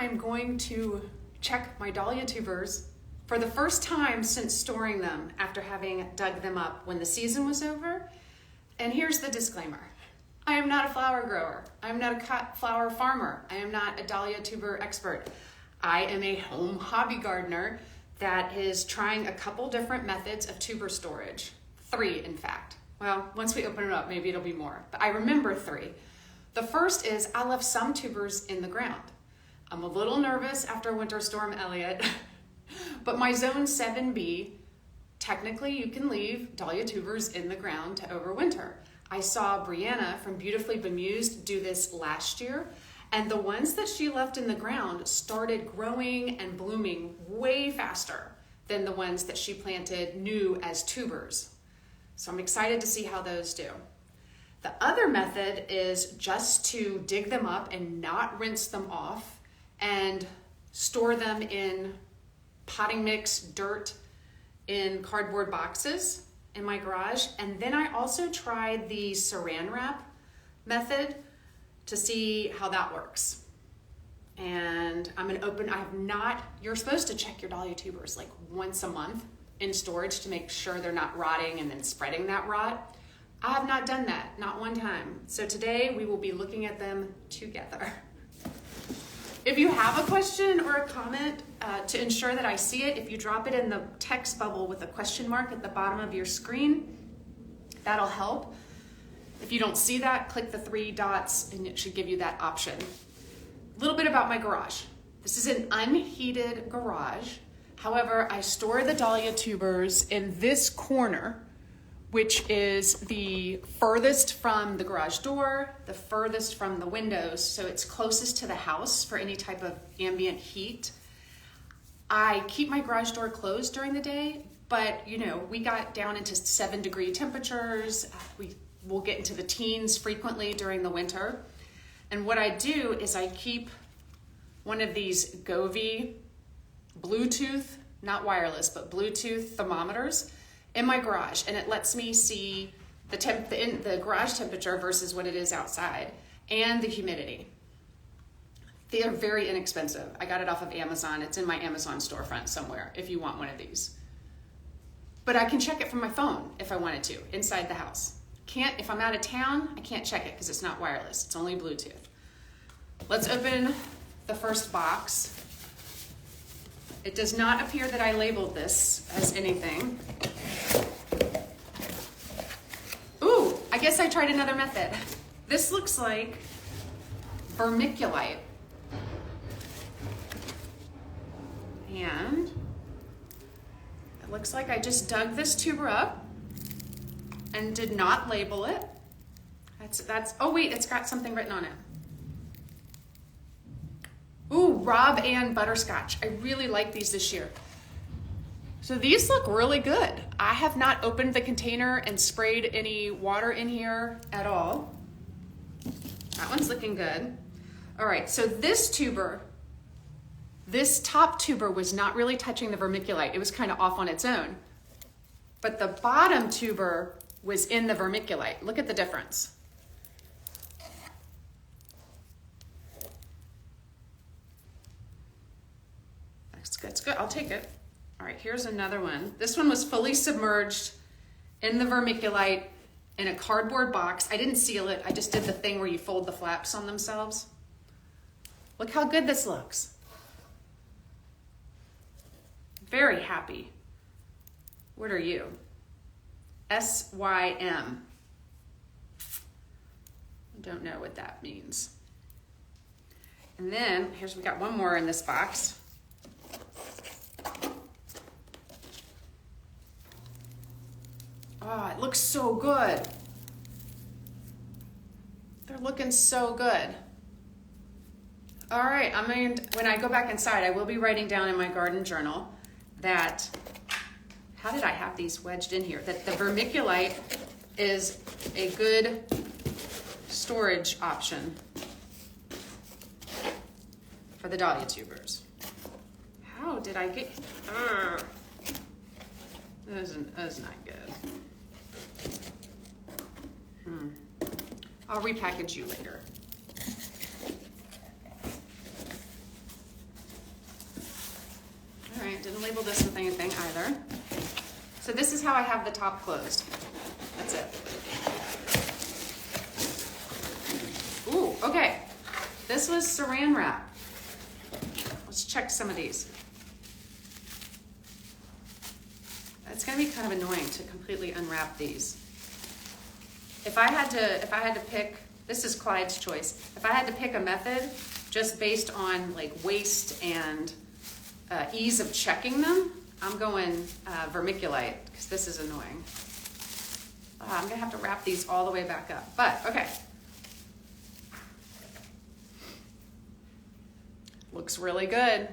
I'm going to check my dahlia tubers for the first time since storing them after having dug them up when the season was over. And here's the disclaimer. I am not a flower grower. I am not a flower farmer. I am not a dahlia tuber expert. I am a home hobby gardener that is trying a couple different methods of tuber storage. 3, in fact. Well, once we open it up, maybe it'll be more, but I remember 3. The first is I left some tubers in the ground. I'm a little nervous after Winter Storm Elliott, but my zone 7B, technically you can leave dahlia tubers in the ground to overwinter. I saw Brianna from Beautifully Bemused do this last year, and the ones that she left in the ground started growing and blooming way faster than the ones that she planted new as tubers. So I'm excited to see how those do. The other method is just to dig them up and not rinse them off and store them in potting mix, dirt, in cardboard boxes in my garage. And then I also tried the saran wrap method to see how that works. And I'm gonna open, you're supposed to check your dahlia tubers like once a month in storage to make sure they're not rotting and then spreading that rot. I have not done that, not one time. So today we will be looking at them together. If you have a question or a comment, to ensure that I see it, if you drop it in the text bubble with a question mark at the bottom of your screen, that'll help. If you don't see that, click the 3 dots and it should give you that option. A little bit about my garage. This is an unheated garage. However, I store the dahlia tubers in this corner, which is the furthest from the garage door, the furthest from the windows, so it's closest to the house for any type of ambient heat. I keep my garage door closed during the day, but we got down into 7-degree temperatures. We'll get into the teens frequently during the winter. And what I do is I keep one of these Govee Bluetooth, not wireless, but Bluetooth thermometers in my garage, and it lets me see the garage temperature versus what it is outside and the humidity. They are very inexpensive. I got it off of Amazon. It's in my Amazon storefront somewhere if you want one of these. But I can check it from my phone if I wanted to, inside the house. If I'm out of town, I can't check it because it's not wireless. It's only Bluetooth. Let's open the first box. It does not appear that I labeled this as anything. Ooh, I guess I tried another method. This looks like vermiculite. And it looks like I just dug this tuber up and did not label it. Oh wait, it's got something written on it. Ooh, Rob and Butterscotch. I really like these this year. So these look really good. I have not opened the container and sprayed any water in here at all. That one's looking good. All right, so this top tuber was not really touching the vermiculite. It was kind of off on its own. But the bottom tuber was in the vermiculite. Look at the difference. That's good, I'll take it. All right, here's another one. This one was fully submerged in the vermiculite in a cardboard box. I didn't seal it, I just did the thing where you fold the flaps on themselves. Look how good this looks. Very happy. What are you? SYM. I don't know what that means. And then, we got one more in this box. Oh, it looks so good. They're looking so good. All right, when I go back inside, I will be writing down in my garden journal that, how did I have these wedged in here? That the vermiculite is a good storage option for the dahlia tubers. How did I get, that was not good. I'll repackage you later. All right, didn't label this with anything either. So this is how I have the top closed. That's it. Ooh, okay. This was saran wrap. Let's check some of these. It's gonna be kind of annoying to completely unwrap these. If I had to pick, this is Clyde's choice. If I had to pick a method just based on like waste and ease of checking them, I'm going vermiculite because this is annoying. I'm gonna have to wrap these all the way back up, but okay. Looks really good.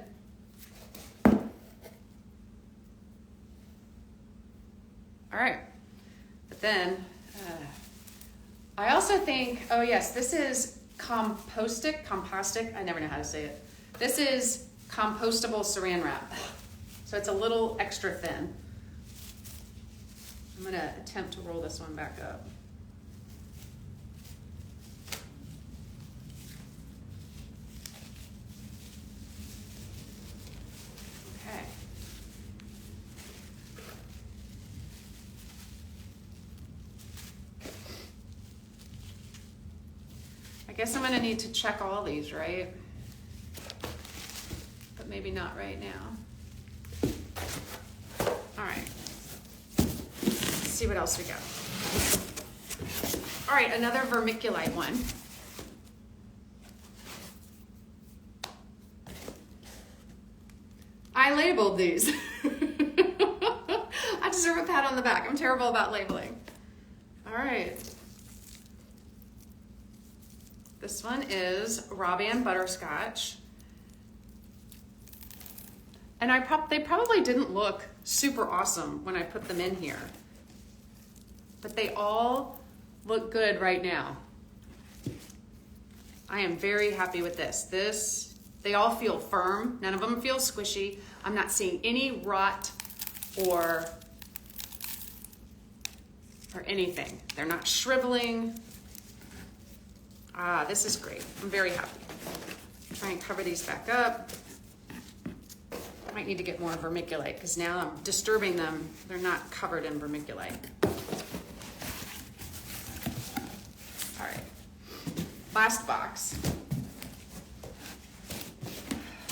All right, but then I also think, oh yes, this is compostic, I never know how to say it. This is compostable saran wrap. So it's a little extra thin. I'm gonna attempt to roll this one back up. Okay. I guess I'm gonna need to check all these, right? But maybe not right now. All right. Let's see what else we got. All right, another vermiculite one. I labeled these. I deserve a pat on the back. I'm terrible about labeling. All right. This one is Raw Band Butterscotch. And they probably didn't look super awesome when I put them in here. But they all look good right now. I am very happy with this. They all feel firm. None of them feel squishy. I'm not seeing any rot or anything. They're not shriveling. This is great. I'm very happy. Try and cover these back up. I might need to get more vermiculite because now I'm disturbing them. They're not covered in vermiculite. All right. Last box.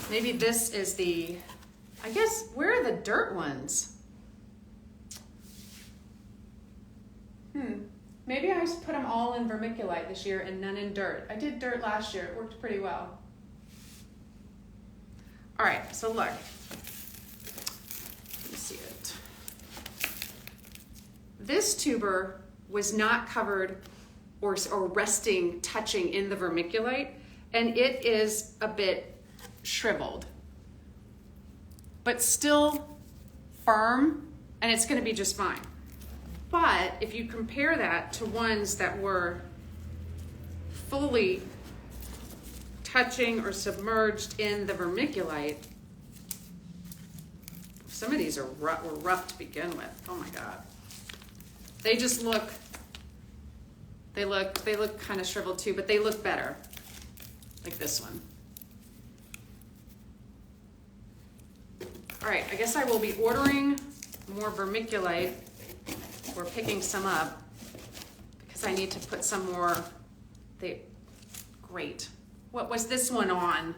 Maybe this is I guess, where are the dirt ones? Maybe I just put them all in vermiculite this year and none in dirt. I did dirt last year. It worked pretty well. All right, so look. Let me see it. This tuber was not covered or resting, touching in the vermiculite, and it is a bit shriveled, but still firm, and it's gonna be just fine. But if you compare that to ones that were fully touching or submerged in the vermiculite, some of these were rough to begin with. Oh my God. They just look, they look kind of shriveled too, but they look better, like this one. All right, I guess I will be ordering more vermiculite. We're picking some up because I need to put some more. Great. What was this one on?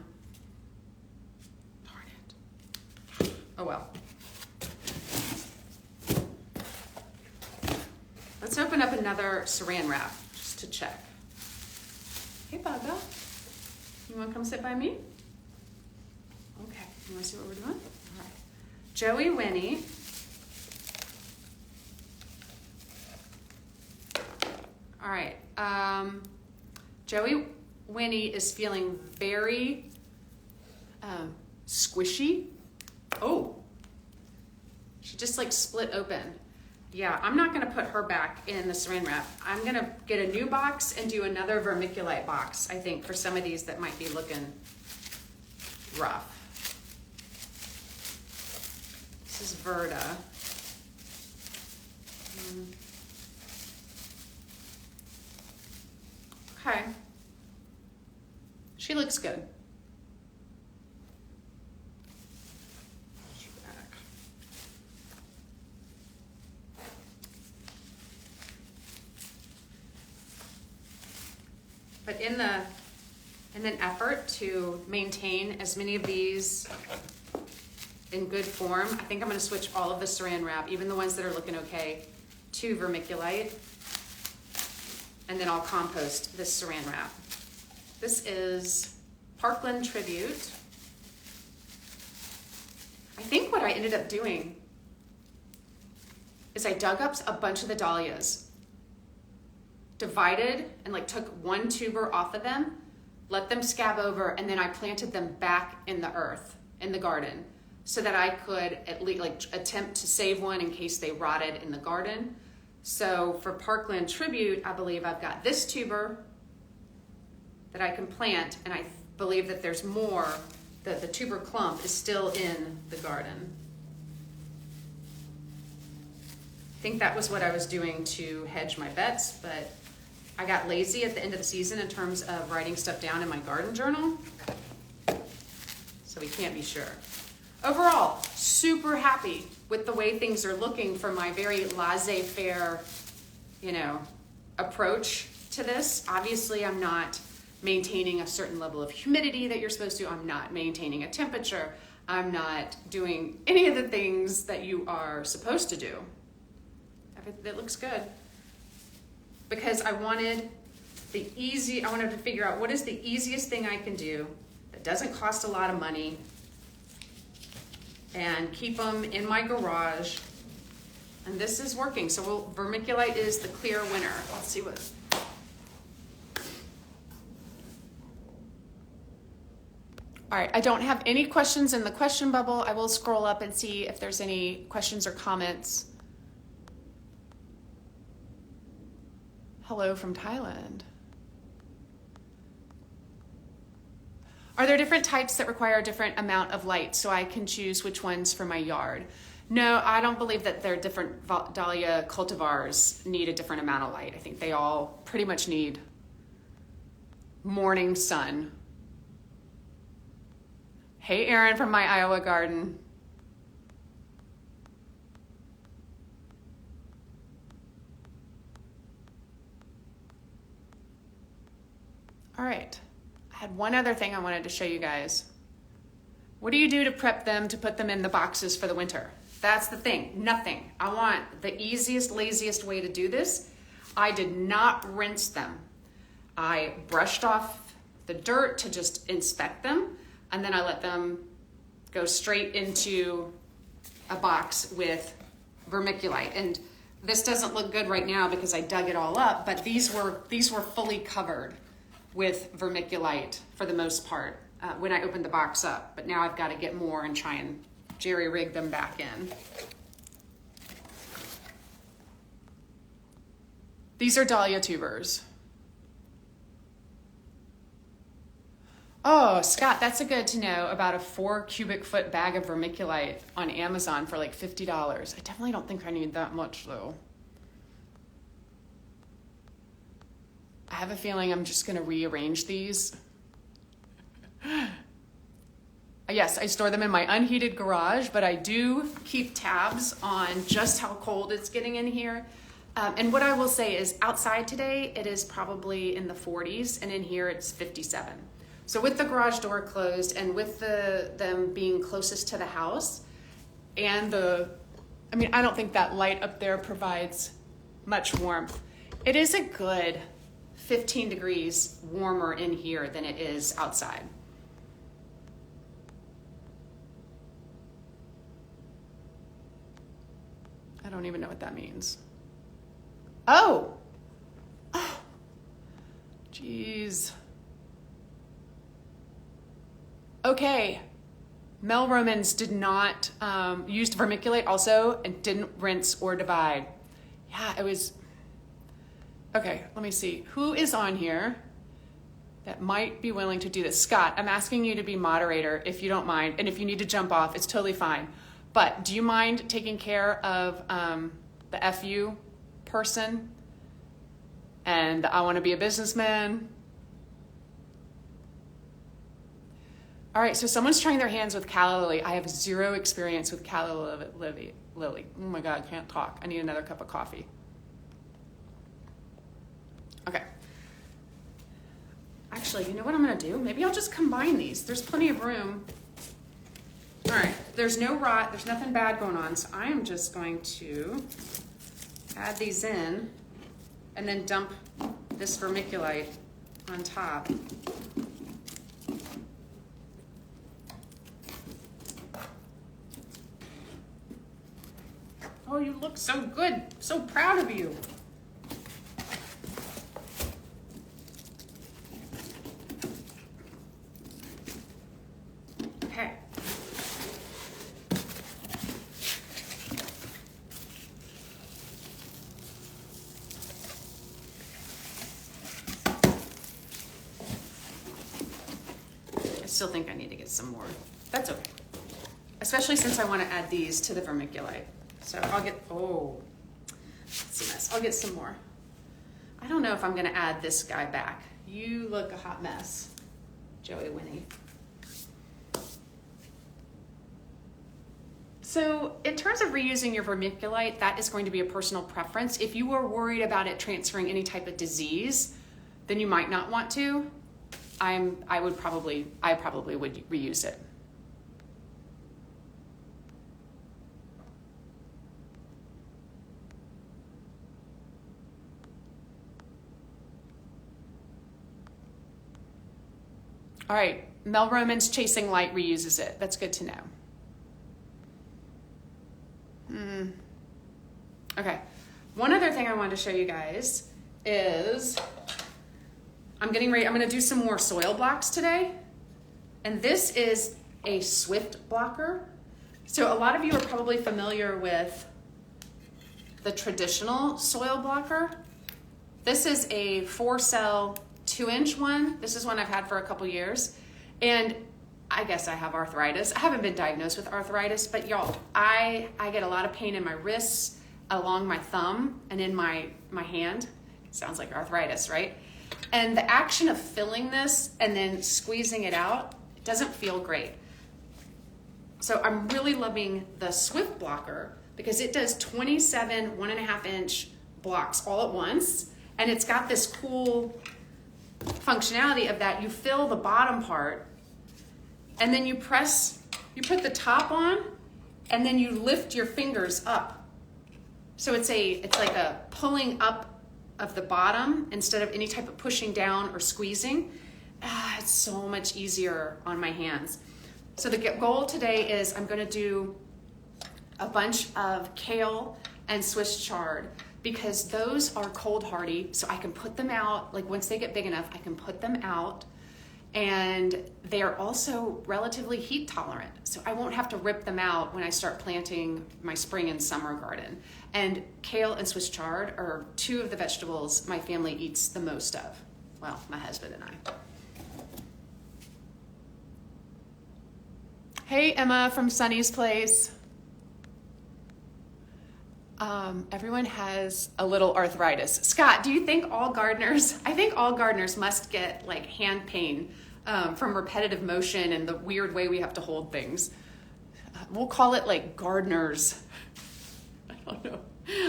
Darn it. Oh well. Let's open up another saran wrap just to check. Hey, Bubba. You want to come sit by me? Okay. You want to see what we're doing? All right. Joey Winnie. All right, Joey Winnie is feeling very squishy. Oh, she just like split open. Yeah, I'm not gonna put her back in the saran wrap. I'm gonna get a new box and do another vermiculite box, I think, for some of these that might be looking rough. This is Verda. Okay. She looks good. But in an effort to maintain as many of these in good form, I think I'm going to switch all of the saran wrap, even the ones that are looking okay, to vermiculite. And then I'll compost this saran wrap. This is Parkland Tribute. I think what I ended up doing is I dug up a bunch of the dahlias, divided and like took one tuber off of them, let them scab over, and then I planted them back in the earth in the garden so that I could at least like attempt to save one in case they rotted in the garden. So for Parkland Tribute, I believe I've got this tuber that I can plant, and I believe that there's more, that the tuber clump is still in the garden. I think that was what I was doing to hedge my bets, but I got lazy at the end of the season in terms of writing stuff down in my garden journal, so we can't be sure. Overall, super happy with the way things are looking for my very laissez-faire, approach to this. Obviously, I'm not maintaining a certain level of humidity that you're supposed to. I'm not maintaining a temperature. I'm not doing any of the things that you are supposed to do. It looks good. Because I wanted to figure out what is the easiest thing I can do that doesn't cost a lot of money and keep them in my garage. And this is working. So vermiculite is the clear winner. Let's see what. All right, I don't have any questions in the question bubble. I will scroll up and see if there's any questions or comments. Hello from Thailand. Are there different types that require a different amount of light so I can choose which ones for my yard? No, I don't believe that their different dahlia cultivars need a different amount of light. I think they all pretty much need morning sun. Hey, Erin from my Iowa garden. All right, I had one other thing I wanted to show you guys. What do you do to prep them to put them in the boxes for the winter? That's the thing, nothing. I want the easiest, laziest way to do this. I did not rinse them. I brushed off the dirt to just inspect them, and then I let them go straight into a box with vermiculite. And this doesn't look good right now because I dug it all up, but these were fully covered with vermiculite for the most part when I opened the box up. But now I've got to get more and try and jerry-rig them back in. These are dahlia tubers. Oh, Scott, that's a good to know about a 4 cubic foot bag of vermiculite on Amazon for like $50. I definitely don't think I need that much though. I have a feeling I'm just gonna rearrange these. Yes, I store them in my unheated garage, but I do keep tabs on just how cold it's getting in here. And what I will say is outside today, it is probably in the 40s, and in here it's 57. So with the garage door closed and with them being closest to the house and I don't think that light up there provides much warmth. It is a good 15 degrees warmer in here than it is outside. I don't even know what that means. Oh, geez. Okay, Mel Romans did not used vermiculite also and didn't rinse or divide. Yeah, it was, okay, let me see. Who is on here that might be willing to do this? Scott, I'm asking you to be moderator if you don't mind. And if you need to jump off, it's totally fine. But do you mind taking care of the FU person and I want to be a businessman? All right, so someone's trying their hands with calla lily. I have zero experience with calla lily. Oh my God, I can't talk. I need another cup of coffee. Okay. Actually, you know what I'm gonna do? Maybe I'll just combine these. There's plenty of room. All right, there's no rot, there's nothing bad going on, so I am just going to add these in and then dump this vermiculite on top. Oh, you look so good. So proud of you. Okay. I still think I need to get some more. That's okay. Especially since I want to add these to the vermiculite. So I'll get, that's a mess. I'll get some more. I don't know if I'm gonna add this guy back. You look a hot mess, Joey Winnie. So in terms of reusing your vermiculite, that is going to be a personal preference. If you are worried about it transferring any type of disease, then you might not want to. I probably would reuse it. All right, Mel Roman's Chasing Light reuses it. That's good to know. Okay, one other thing I wanted to show you guys is I'm getting ready. I'm going to do some more soil blocks today. And this is a Swift blocker. So a lot of you are probably familiar with the traditional soil blocker. This is a 4-cell 2-inch one. This is one I've had for a couple years. And I guess I have arthritis. I haven't been diagnosed with arthritis, but y'all, I get a lot of pain in my wrists, along my thumb, and in my hand. It sounds like arthritis, right? And the action of filling this and then squeezing it out, it doesn't feel great. So I'm really loving the Swift blocker because it does 27 1.5-inch blocks all at once. And it's got this cool functionality of that. You fill the bottom part and then you put the top on and then you lift your fingers up. So it's like a pulling up of the bottom instead of any type of pushing down or squeezing. It's so much easier on my hands. So the goal today is I'm going to do a bunch of kale and Swiss chard because those are cold hardy. So I can put them out, like once they get big enough, I can put them out. And they are also relatively heat tolerant. So I won't have to rip them out when I start planting my spring and summer garden. And kale and Swiss chard are two of the vegetables my family eats the most of. Well, my husband and I. Hey, Emma from Sunny's Place. Everyone has a little arthritis. Scott, do you think all gardeners, I think all gardeners must get like hand pain from repetitive motion and the weird way we have to hold things. We'll call it like gardeners. I don't know.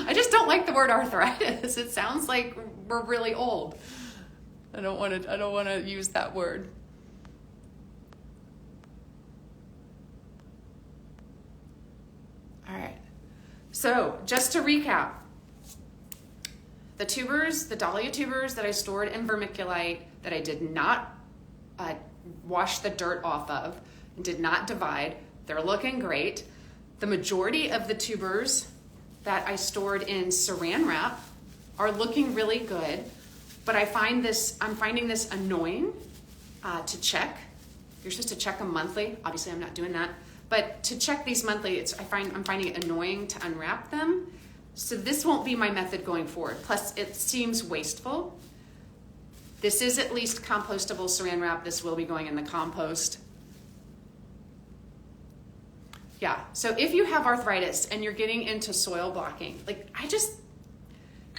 I just don't like the word arthritis. It sounds like we're really old. I don't want to use that word. All right. So just to recap, the tubers, the dahlia tubers that I stored in vermiculite that I did not wash the dirt off of and did not divide, they're looking great. The majority of the tubers that I stored in saran wrap are looking really good, but I'm finding this annoying to check. You're supposed to check them monthly. Obviously, I'm not doing that. But to check these monthly, I'm finding it annoying to unwrap them. So this won't be my method going forward. Plus, it seems wasteful. This is at least compostable saran wrap. This will be going in the compost. Yeah, so if you have arthritis and you're getting into soil blocking,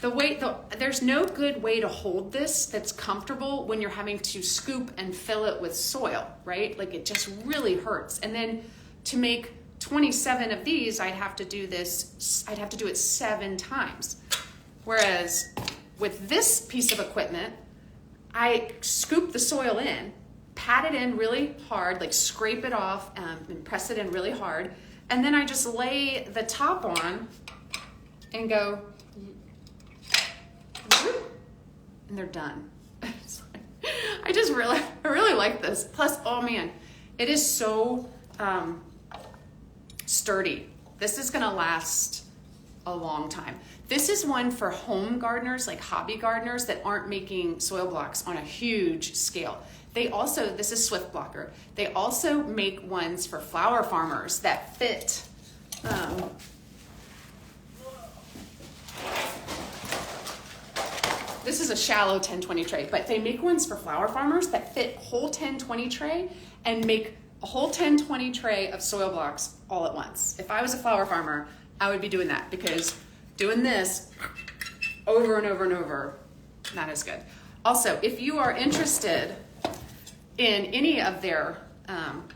there's no good way to hold this that's comfortable when you're having to scoop and fill it with soil, right? Like it just really hurts. And then to make 27 of these, I'd have to do it 7 times. Whereas with this piece of equipment, I scoop the soil in, pat it in really hard, like scrape it off and press it in really hard. And then I just lay the top on and go, and they're done. I really like this. Plus, oh man, it is so sturdy. This is gonna last a long time. This is one for home gardeners, like hobby gardeners that aren't making soil blocks on a huge scale. They also, this is Swift Blocker. They also make ones for flower farmers that fit. This is a shallow 10-20 tray, but they make ones for flower farmers that fit whole 10-20 tray and make a whole 10-20 tray of soil blocks all at once. If I was a flower farmer, I would be doing that, because doing this over and over and over, not as good. Also, if you are interested in any of their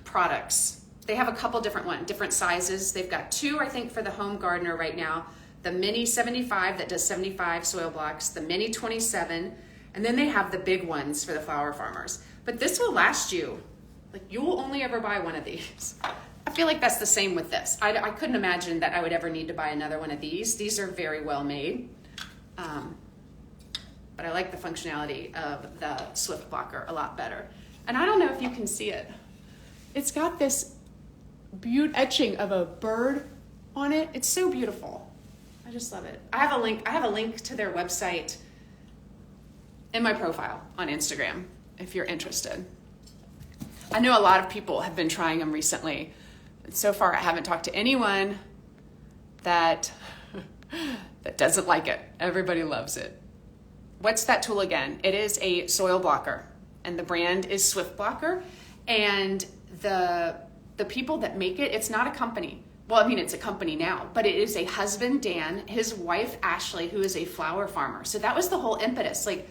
products, they have a couple different sizes. They've got 2, I think, for the home gardener right now. The Mini 75 that does 75 soil blocks, the Mini 27, and then they have the big ones for the flower farmers. But this will last you, like you will only ever buy one of these. I feel like that's the same with this. I couldn't imagine that I would ever need to buy another one of these. These are very well made. But I like the functionality of the Swift Blocker a lot better. And I don't know if you can see it. It's got this etching of a bird on it. It's so beautiful. I just love it. I have a link to their website in my profile on Instagram if you're interested. I know a lot of people have been trying them recently. So far, I haven't talked to anyone that doesn't like it. Everybody loves it. What's that tool again? It is a soil blocker, and the brand is Swift Blocker. And the people that make it, it's not a company. Well, I mean, it's a company now, but it is a husband, Dan, his wife, Ashley, who is a flower farmer. So that was the whole impetus. Like,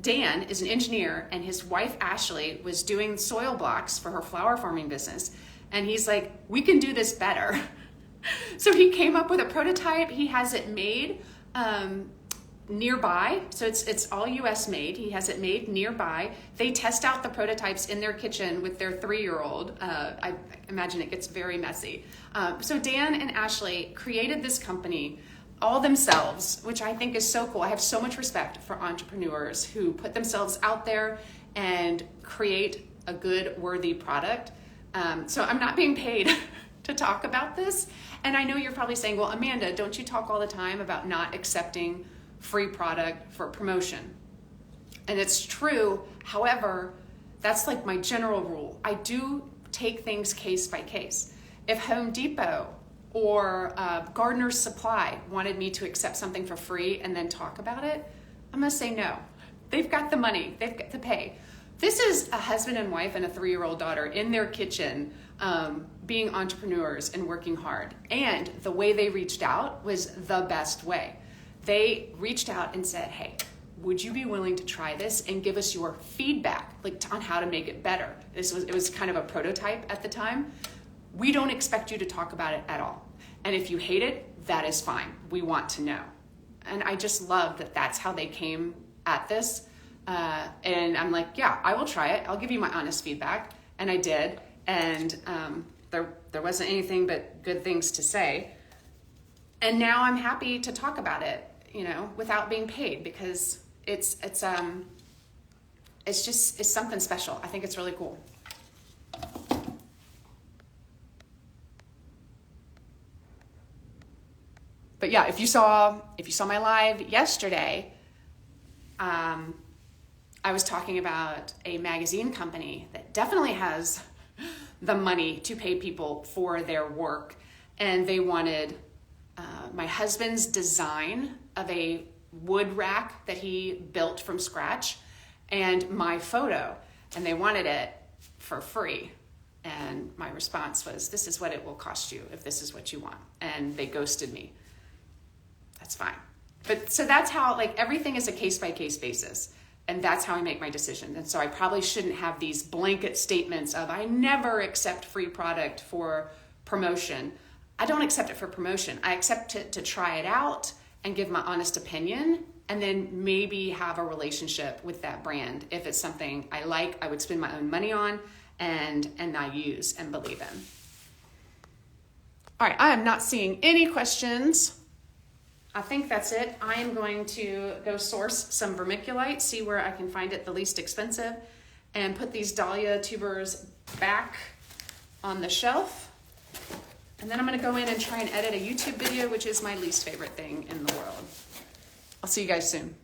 Dan is an engineer, and his wife, Ashley, was doing soil blocks for her flower farming business. And he's like, we can do this better. So he came up with a prototype. He has it made nearby. So it's all US made. He has it made nearby. They test out the prototypes in their kitchen with their 3-year-old. I imagine it gets very messy. So Dan and Ashley created this company all themselves, which I think is so cool. I have so much respect for entrepreneurs who put themselves out there and create a good, worthy product. So I'm not being paid to talk about this. And I know you're probably saying, well, Amanda, don't you talk all the time about not accepting free product for promotion? And it's true. However, that's like my general rule. I do take things case by case. If Home Depot or Gardener's Supply wanted me to accept something for free and then talk about it, I'm gonna say no. They've got the money, they've got to pay. This is a husband and wife and a 3-year-old daughter in their kitchen being entrepreneurs and working hard. And the way they reached out was the best way. They reached out and said, hey, would you be willing to try this and give us your feedback, like on how to make it better? It was kind of a prototype at the time. We don't expect you to talk about it at all. And if you hate it, that is fine. We want to know. And I just love that that's how they came at this. And I'm like, yeah, I will try it. I'll give you my honest feedback. And I did. And there wasn't anything but good things to say. And now I'm happy to talk about it, without being paid, because it's something special. I think it's really cool. But yeah, if you saw my live yesterday, I was talking about a magazine company that definitely has the money to pay people for their work, and they wanted my husband's design of a wood rack that he built from scratch and my photo, and they wanted it for free. And my response was, this is what it will cost you if this is what you want. And they ghosted me. That's fine. But so that's how, everything is a case-by-case basis. And that's how I make my decision. And so I probably shouldn't have these blanket statements of, I never accept free product for promotion. I don't accept it for promotion. I accept it to try it out and give my honest opinion, and then maybe have a relationship with that brand if it's something I like, I would spend my own money on, and I use and believe in. All right, I am not seeing any questions. I think that's it. I am going to go source some vermiculite, see where I can find it the least expensive, and put these dahlia tubers back on the shelf. And then I'm going to go in and try and edit a YouTube video, which is my least favorite thing in the world. I'll see you guys soon.